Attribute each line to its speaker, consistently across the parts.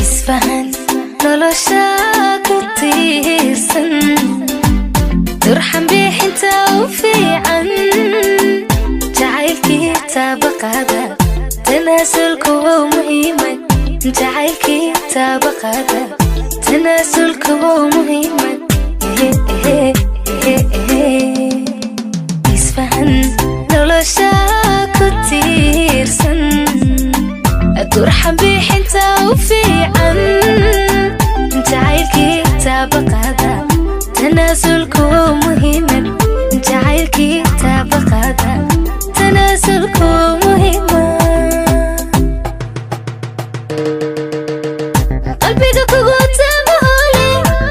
Speaker 1: isfahan nolosha ku tiirsan turxan bixinta u fiican jacaylkii tabaqada tanaasulku waa muhiimad jacaylkii tabaqada tanaasulku waa muhiimad isfahan nolosha ku tiirsan turxan bixinta u fiican jacaylkii tabaqada tanaasulku waa muhiimad jacaylkii tabaqada tanaasulku waa muhiimad qalbiga kugu taabahole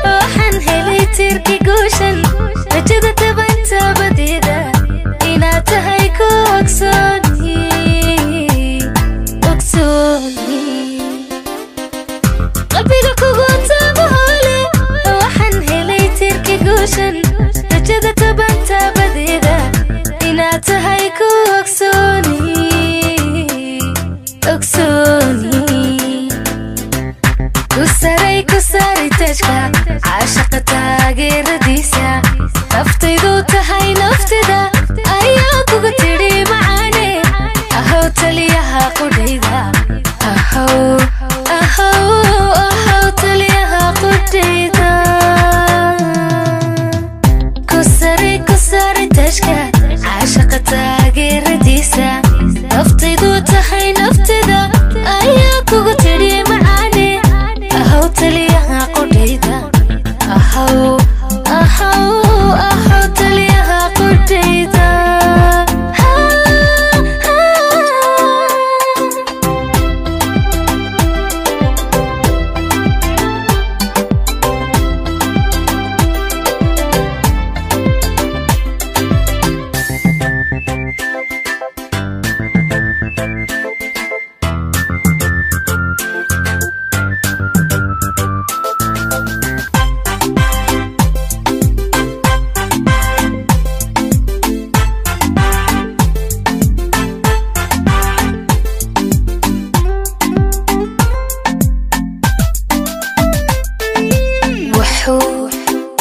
Speaker 1: waxaan helay tirki gooshan rajada tabanta badida inaad tahay ku ogsooni qalbiga kugu taabahole waxaan helay tirki gooshan rajada tabanta badida inaad tahay ku ogsooni ku saray tajka caashaqa taageeradiisa naftaydu tahay naftida ayaa kuga tidhi macaane ahow taliyaha qudhayda ahow taliyaha qudhayda ku saray tajka caashaqa taageeradiisa naftaydu tahay naftida ayaa kuga tidhi macaane ahow taliyaha qudhayda ahow taliyaha qudhayda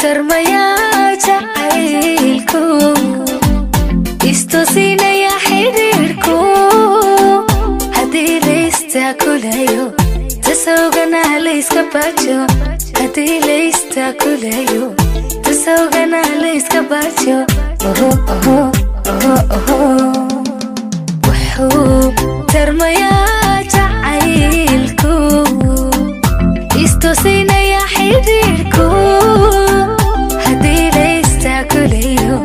Speaker 1: tarmayaa jacaylku istusinaya xidhiirku haddii laystakulayo tasawgana layska baajo haddii laystakulayo tasawgana layska baajo wuxuu tarmayaa jacaylku istusinaya xidhiirku haddii laystakulayo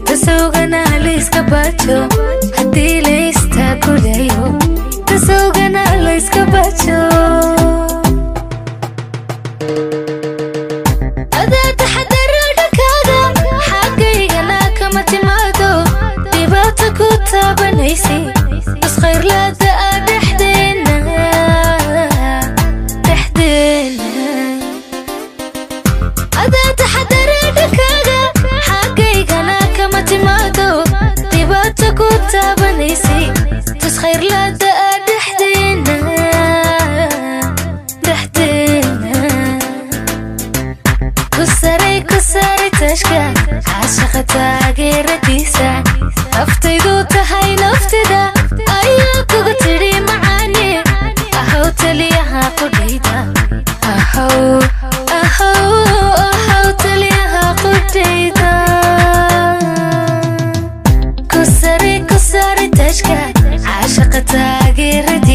Speaker 1: tasawgana layska baajo haddii laystakulayo tasawgana layska baajo adaa taxadaro dhankaaga xaggaygana kama timaado dhibaata ku taabanaysi bas khayrlaada ah dhexdeena adaa taxadaro dhankaaga xaggaygana kama timaado dhibaata ku taabanaysi bas khayrlaada ah dhexdeena ku saray tashka caashaqa taageeradiisa naftaydu tahay naftida ayaa kuga tidhi macaane ahow taliyaha qudhayda ahow taliyaha qudhayda ku saray tashka caashaqa taageeradiisa